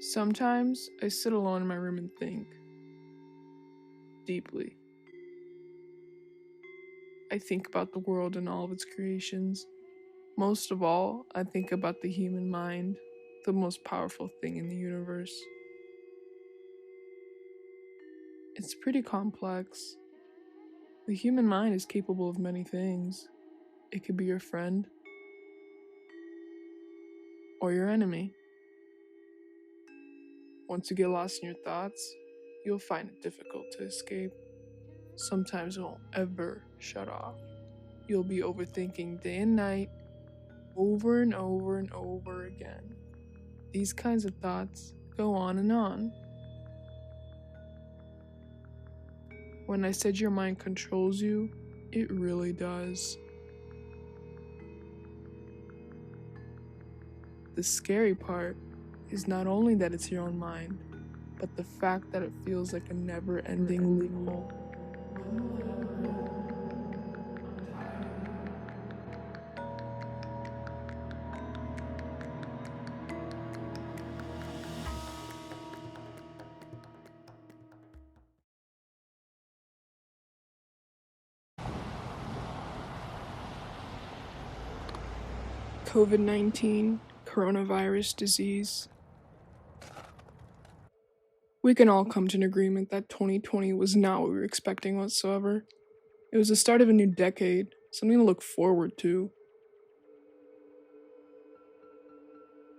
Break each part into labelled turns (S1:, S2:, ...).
S1: Sometimes I sit alone in my room and think deeply. I think about the world and all of its creations. Most of all, I think about the human mind, the most powerful thing in the universe. It's pretty complex. The human mind is capable of many things. It could be your friend or your enemy. Once you get lost in your thoughts, you'll find it difficult to escape. Sometimes it won't ever shut off. You'll be overthinking day and night, over and over and over again. These kinds of thoughts go on and on. When I said your mind controls you, it really does. The scary part is not only that it's your own mind, but the fact that it feels like a never-ending loophole. COVID-19, coronavirus disease. We can all come to an agreement that 2020 was not what we were expecting whatsoever. It was the start of a new decade, something to look forward to.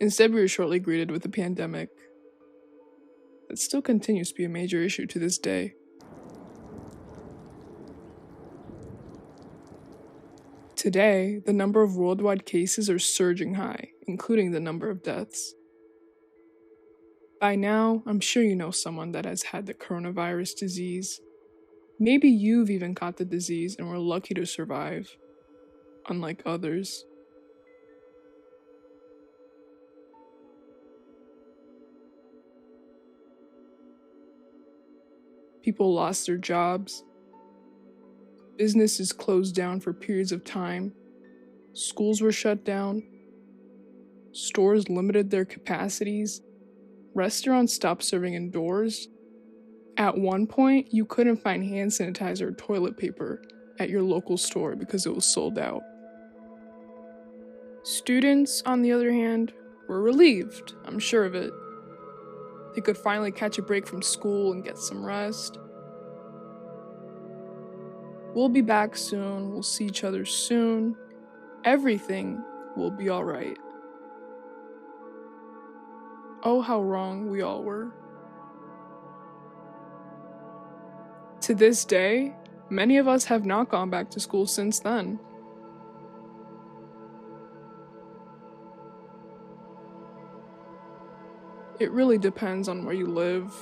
S1: Instead, we were shortly greeted with a pandemic that still continues to be a major issue to this day. Today, the number of worldwide cases are surging high, including the number of deaths. By now, I'm sure you know someone that has had the coronavirus disease. Maybe you've even caught the disease and were lucky to survive, unlike others. People lost their jobs. Businesses closed down for periods of time. Schools were shut down. Stores limited their capacities. Restaurants stopped serving indoors. At one point, you couldn't find hand sanitizer or toilet paper at your local store because it was sold out. Students, on the other hand, were relieved, I'm sure of it. They could finally catch a break from school and get some rest. We'll be back soon, we'll see each other soon. Everything will be alright. Oh, how wrong we all were. To this day, many of us have not gone back to school since then. It really depends on where you live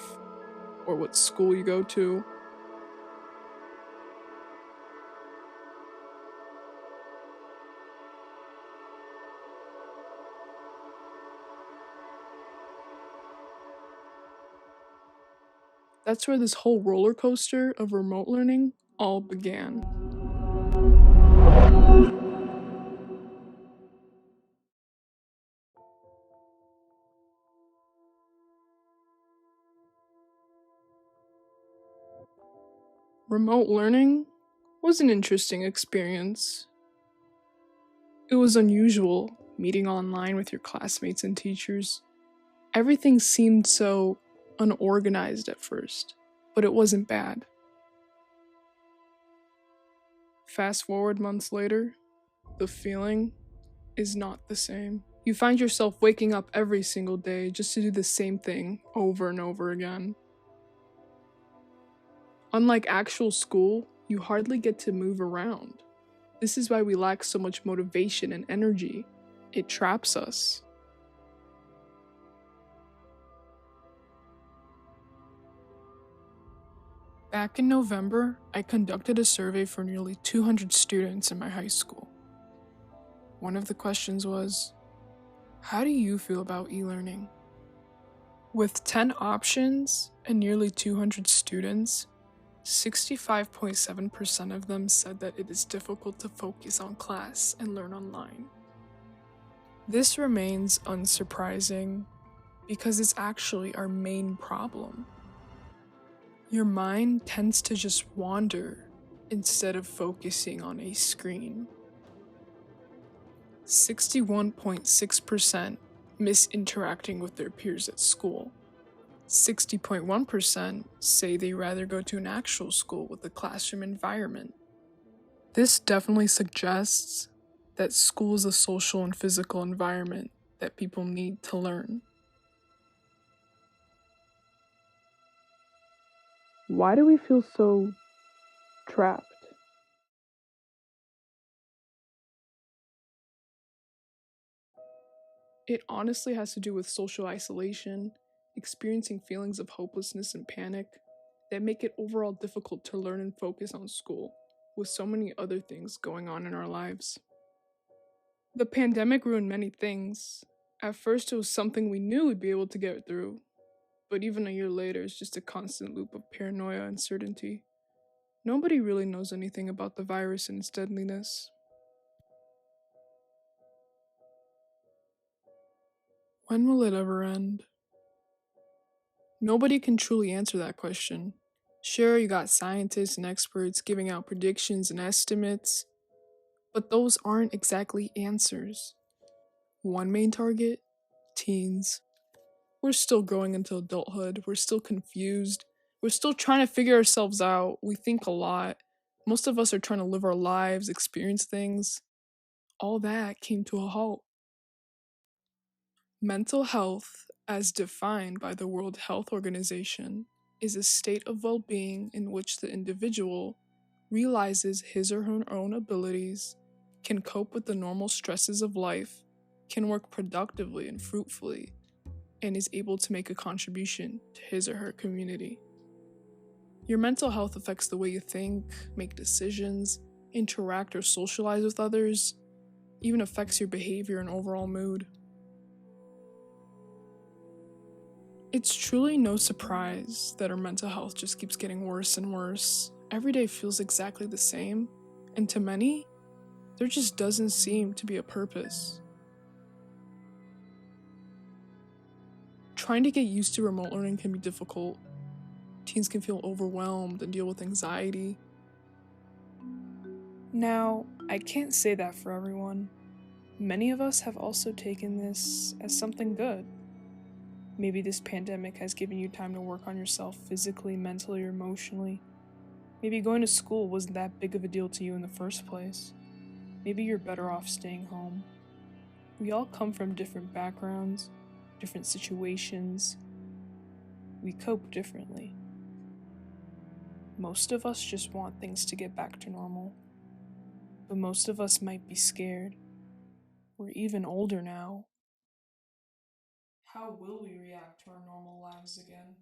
S1: or what school you go to. That's where this whole roller coaster of remote learning all began. Remote learning was an interesting experience. It was unusual meeting online with your classmates and teachers. Everything seemed so unorganized at first, but it wasn't bad. Fast forward months later, the feeling is not the same. You find yourself waking up every single day just to do the same thing over and over again. Unlike actual school, you hardly get to move around. This is why we lack so much motivation and energy. It traps us. Back in November, I conducted a survey for nearly 200 students in my high school. One of the questions was, how do you feel about e-learning? With 10 options and nearly 200 students, 65.7% of them said that it is difficult to focus on class and learn online. This remains unsurprising because it's actually our main problem. Your mind tends to just wander instead of focusing on a screen. 61.6% miss interacting with their peers at school. 60.1% say they rather go to an actual school with a classroom environment. This definitely suggests that school is a social and physical environment that people need to learn. Why do we feel so trapped? It honestly has to do with social isolation, experiencing feelings of hopelessness and panic that make it overall difficult to learn and focus on school, with so many other things going on in our lives. The pandemic ruined many things. At first, it was something we knew we'd be able to get through, but even a year later, it's just a constant loop of paranoia and uncertainty. Nobody really knows anything about the virus and its deadliness. When will it ever end? Nobody can truly answer that question. Sure, you got scientists and experts giving out predictions and estimates, but those aren't exactly answers. One main target? Teens. We're still growing into adulthood. We're still confused. We're still trying to figure ourselves out. We think a lot. Most of us are trying to live our lives, experience things. All that came to a halt. Mental health, as defined by the World Health Organization, is a state of well being in which the individual realizes his or her own abilities, can cope with the normal stresses of life, can work productively and fruitfully, and is able to make a contribution to his or her community. Your mental health affects the way you think, make decisions, interact or socialize with others, even affects your behavior and overall mood. It's truly no surprise that our mental health just keeps getting worse and worse. Every day feels exactly the same, and to many, there just doesn't seem to be a purpose. Trying to get used to remote learning can be difficult. Teens can feel overwhelmed and deal with anxiety. Now, I can't say that for everyone. Many of us have also taken this as something good. Maybe this pandemic has given you time to work on yourself physically, mentally, or emotionally. Maybe going to school wasn't that big of a deal to you in the first place. Maybe you're better off staying home. We all come from different backgrounds, different situations. We cope differently. Most of us just want things to get back to normal. But most of us might be scared. We're even older now. How will we react to our normal lives again?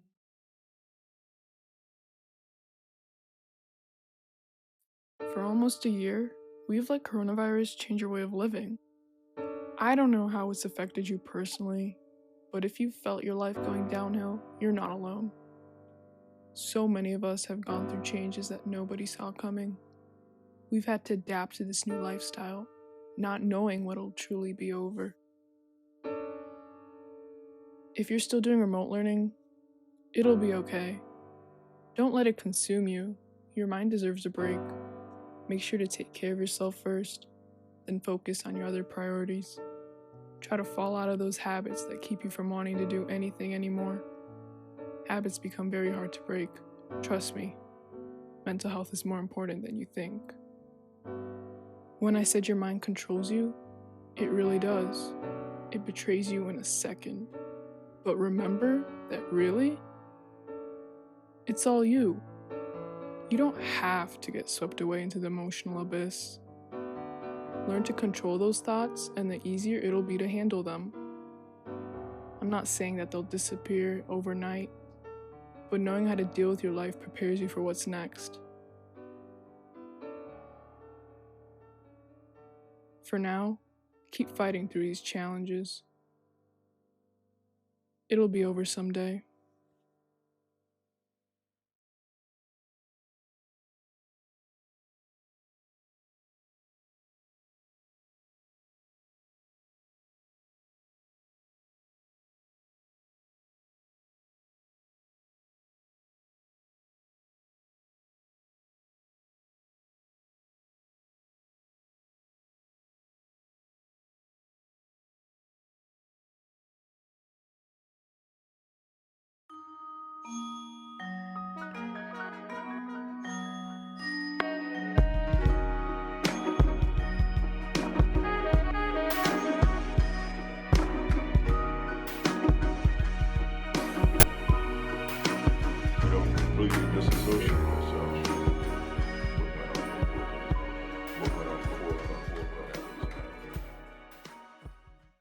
S1: For almost a year, we've let coronavirus change your way of living. I don't know how it's affected you personally, but if you felt your life going downhill, you're not alone. So many of us have gone through changes that nobody saw coming. We've had to adapt to this new lifestyle, not knowing what'll truly be over. If you're still doing remote learning, it'll be okay. Don't let it consume you. Your mind deserves a break. Make sure to take care of yourself first, then focus on your other priorities. Try to fall out of those habits that keep you from wanting to do anything anymore. Habits become very hard to break. Trust me, mental health is more important than you think. When I said your mind controls you, it really does. It betrays you in a second. But remember that really, it's all you. You don't have to get swept away into the emotional abyss. Learn to control those thoughts, and the easier it'll be to handle them. I'm not saying that they'll disappear overnight, but knowing how to deal with your life prepares you for what's next. For now, keep fighting through these challenges. It'll be over someday.
S2: completely disassociate myself.